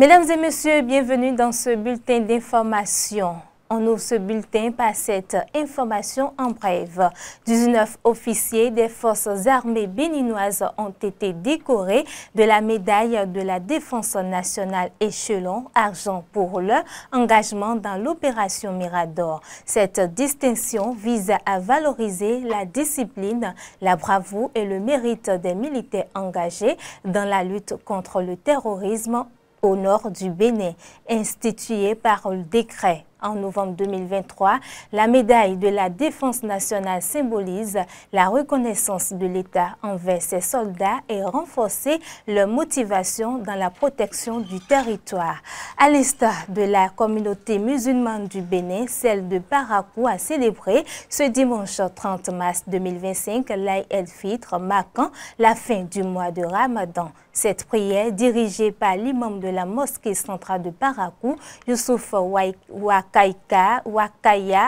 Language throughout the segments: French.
Mesdames et messieurs, bienvenue dans ce bulletin d'information. On ouvre ce bulletin par cette information en bref. 19 officiers des forces armées béninoises ont été décorés de la médaille de la défense nationale échelon argent pour leur engagement dans l'opération Mirador. Cette distinction vise à valoriser la discipline, la bravoure et le mérite des militaires engagés dans la lutte contre le terrorisme au nord du Bénin, institué par le décret. En novembre 2023, la médaille de la défense nationale symbolise la reconnaissance de l'État envers ses soldats et renforcer leur motivation dans la protection du territoire. À l'instar de la communauté musulmane du Bénin, celle de Parakou a célébré ce dimanche 30 mars 2025 l'Aïd el-Fitr, marquant la fin du mois de Ramadan. Cette prière, dirigée par l'imam de la mosquée centrale de Parakou, Youssouf Wakaya,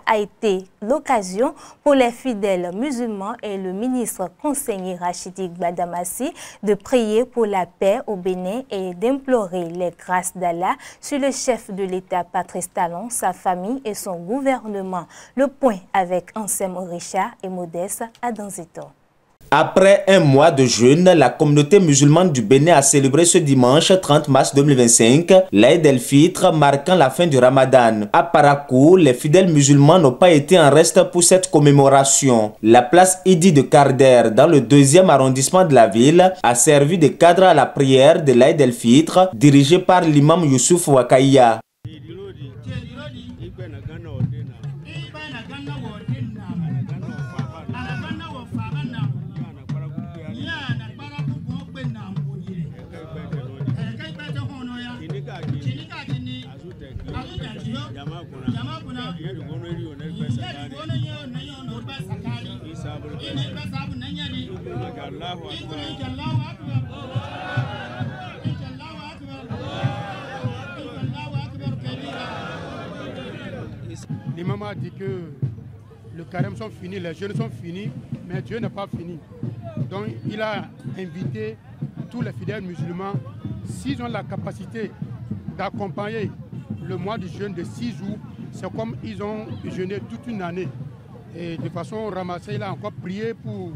a été l'occasion pour les fidèles musulmans et le ministre conseiller Rachidi Gbadamassi de prier pour la paix au Bénin et d'implorer les grâces d'Allah sur le chef de l'État Patrice Talon, sa famille et son gouvernement. Le point avec Ansem Richard et Modeste Adanzito. Après un mois de jeûne, la communauté musulmane du Bénin a célébré ce dimanche 30 mars 2025 l'Aïd el-Fitr marquant la fin du Ramadan. À Parakou, les fidèles musulmans n'ont pas été en reste pour cette commémoration. La place Idi de Karder, dans le 2e arrondissement de la ville, a servi de cadre à la prière de l'Aïd el-Fitr dirigée par l'imam Youssouf Wakaya. L'imam a dit que le carême sont finis, les jeûnes sont finis, mais Dieu n'est pas fini. Donc il a invité tous les fidèles musulmans, s'ils ont la capacité d'accompagner le mois du jeûne de 6 jours, c'est comme ils ont jeûné toute une année. Et de façon ramassée, il a encore prié pour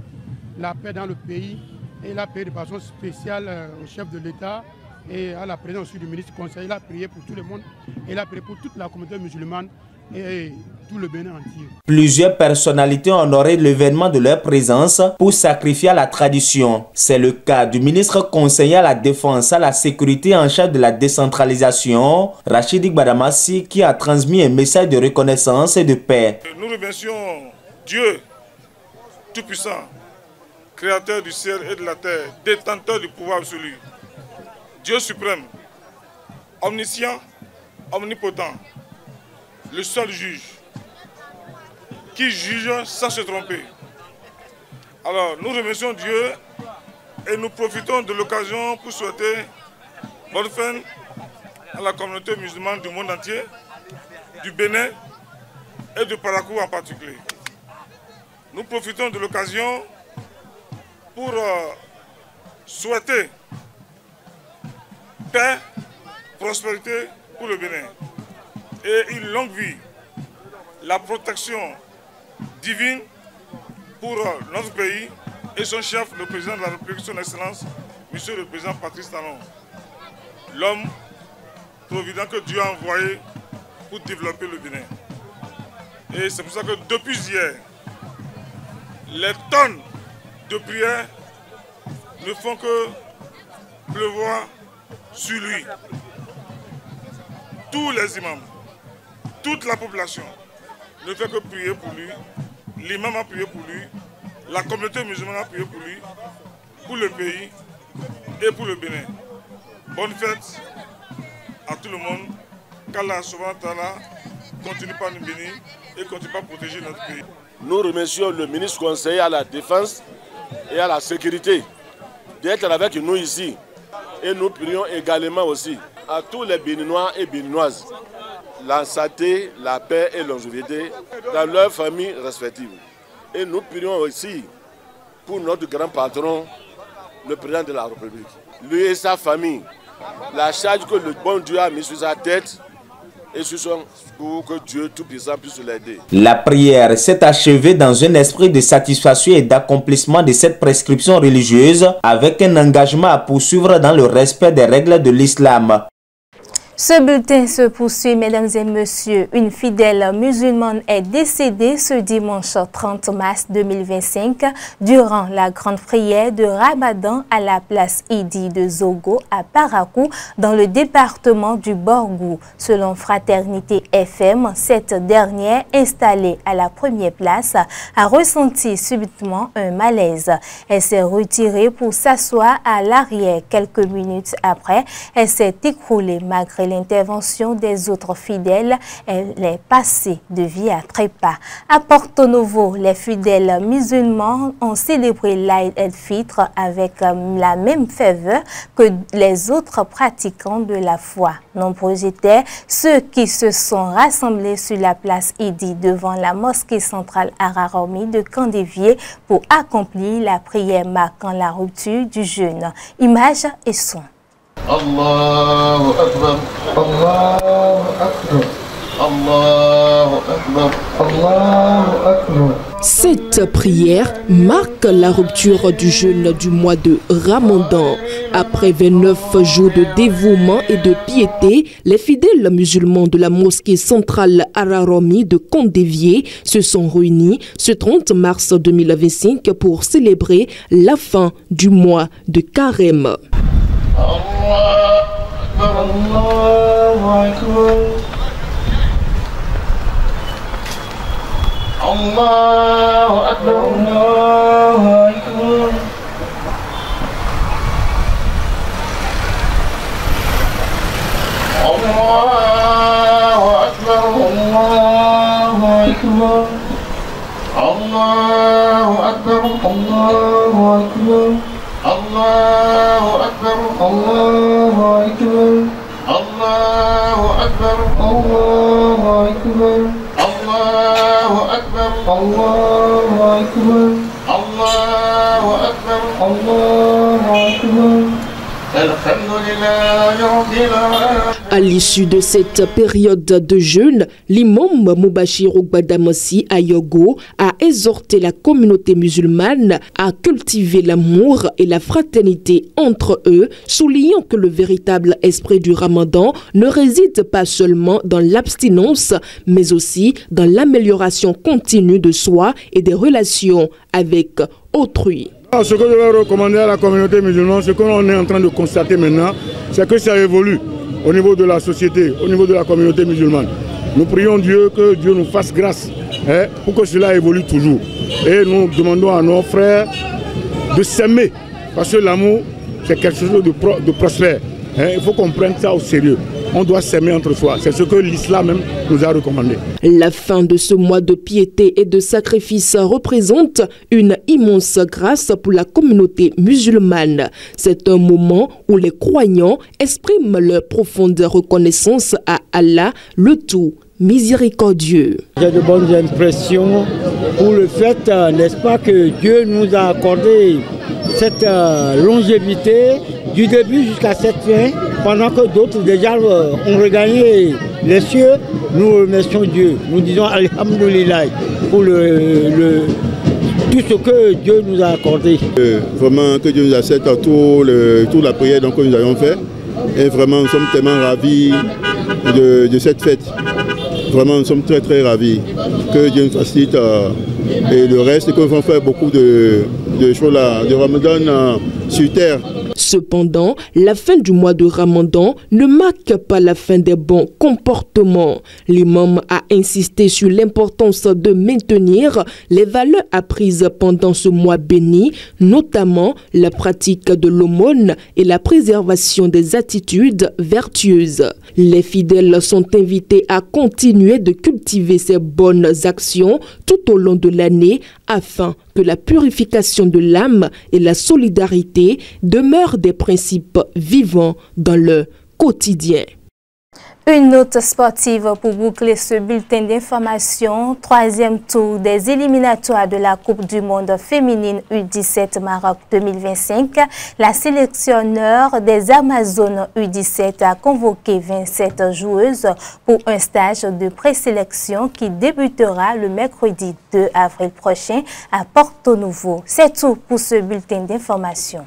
la paix dans le pays. Et il a prié de façon spéciale au chef de l'État et à la présence aussi du ministre conseiller. Il a prié pour tout le monde. Et il a prié pour toute la communauté musulmane et tout le Bénin entier. Plusieurs personnalités ont honoré l'événement de leur présence pour sacrifier à la tradition. C'est le cas du ministre conseiller à la défense, à la sécurité en charge de la décentralisation, Rachidi Gbadamassi, qui a transmis un message de reconnaissance et de paix. Nous remercions Dieu Tout-Puissant, Créateur du ciel et de la terre, détenteur du pouvoir absolu, Dieu suprême, omniscient, omnipotent, le seul juge, qui juge sans se tromper. Alors nous remercions Dieu et nous profitons de l'occasion pour souhaiter bonne fin à la communauté musulmane du monde entier, du Bénin et de Parakou en particulier. Nous profitons de l'occasion pour souhaiter paix, prospérité pour le Bénin et une longue vie, la protection divine pour notre pays et son chef, le président de la République, son Excellence, Monsieur le Président Patrice Talon, l'homme provident que Dieu a envoyé pour développer le Bénin. Et c'est pour ça que depuis hier, les tonnes de prières ne font que pleuvoir sur lui. Tous les imams, toute la population ne fait que prier pour lui. L'imam a prié pour lui, la communauté musulmane a prié pour lui, pour le pays et pour le Bénin. Bonne fête à tout le monde, qu'Allah subhanahu wa ta'ala continue par nous bénir et continue par protéger notre pays. Nous remercions le ministre conseiller à la défense et à la sécurité d'être avec nous ici. Et nous prions également aussi à tous les Béninois et Béninoises la santé, la paix et la longévité dans leurs familles respectives. Et nous prions aussi pour notre grand patron, le président de la République. Lui et sa famille, la charge que le bon Dieu a mise sur sa tête et sur son pour que Dieu Tout-Puissant puisse l'aider. La prière s'est achevée dans un esprit de satisfaction et d'accomplissement de cette prescription religieuse avec un engagement à poursuivre dans le respect des règles de l'islam. Ce bulletin se poursuit, mesdames et messieurs. Une fidèle musulmane est décédée ce dimanche 30 mars 2025 durant la grande prière de Ramadan à la place Idi de Zogo à Parakou dans le département du Borgou. Selon Fraternité FM, cette dernière, installée à la première place, a ressenti subitement un malaise. Elle s'est retirée pour s'asseoir à l'arrière. Quelques minutes après, elle s'est écroulée malgré l'intervention des autres fidèles. Elle est passée de vie à trépas. À Porto Novo, les fidèles musulmans ont célébré l'Aïd el-Fitr avec la même ferveur que les autres pratiquants de la foi. Nombreux étaient ceux qui se sont rassemblés sur la place Idi devant la mosquée centrale Araromi de Candévier pour accomplir la prière marquant la rupture du jeûne. Images et sons. Allahu Akbar, Allahu Akbar, Allahu Akbar, Allahu Akbar. Cette prière marque la rupture du jeûne du mois de Ramadan. Après 29 jours de dévouement et de piété, les fidèles musulmans de la mosquée centrale Araromi de Candévier se sont réunis ce 30 mars 2025 pour célébrer la fin du mois de Carême. À l'issue de cette période de jeûne, l'imam Moubachir Ogbadamassi Ayogo a exhorté la communauté musulmane à cultiver l'amour et la fraternité entre eux, soulignant que le véritable esprit du Ramadan ne réside pas seulement dans l'abstinence, mais aussi dans l'amélioration continue de soi et des relations avec autrui. Ce que je vais recommander à la communauté musulmane, ce qu'on est en train de constater maintenant, c'est que ça évolue au niveau de la société, au niveau de la communauté musulmane. Nous prions Dieu que Dieu nous fasse grâce pour que cela évolue toujours. Et nous demandons à nos frères de s'aimer, parce que l'amour, c'est quelque chose de prospère. Il faut qu'on prenne ça au sérieux. On doit s'aimer entre soi. C'est ce que l'islam même nous a recommandé. La fin de ce mois de piété et de sacrifice représente une immense grâce pour la communauté musulmane. C'est un moment où les croyants expriment leur profonde reconnaissance à Allah, le tout miséricordieux. J'ai de bonnes impressions pour le fait, n'est-ce pas, que Dieu nous a accordé cette longévité du début jusqu'à cette fin, pendant que d'autres déjà ont regagné les cieux. Nous remercions Dieu. Nous disons Alhamdulillah pour tout ce que Dieu nous a accordé. Vraiment que Dieu nous accepte toute la prière que nous avons fait. Et vraiment nous sommes tellement ravis de cette fête. Vraiment nous sommes très très ravis. Que Dieu nous facilite et le reste, que nous allons faire beaucoup de choses là, de Ramadan sur terre. Cependant, la fin du mois de Ramadan ne marque pas la fin des bons comportements. L'imam a insisté sur l'importance de maintenir les valeurs apprises pendant ce mois béni, notamment la pratique de l'aumône et la préservation des attitudes vertueuses. Les fidèles sont invités à continuer de cultiver ces bonnes actions tout au long de l'année afin que la purification de l'âme et la solidarité demeurent des principes vivants dans le quotidien. Une note sportive pour boucler ce bulletin d'information. 3e tour des éliminatoires de la Coupe du monde féminine U17 Maroc 2025. La sélectionneur des Amazones U17 a convoqué 27 joueuses pour un stage de présélection qui débutera le mercredi 2 avril prochain à Porto Novo. C'est tout pour ce bulletin d'information.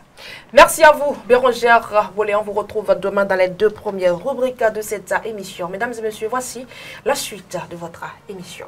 Merci à vous, Bérangère Bolé. On vous retrouve demain dans les 2 premières rubriques de cette émission. Mesdames et messieurs, voici la suite de votre émission.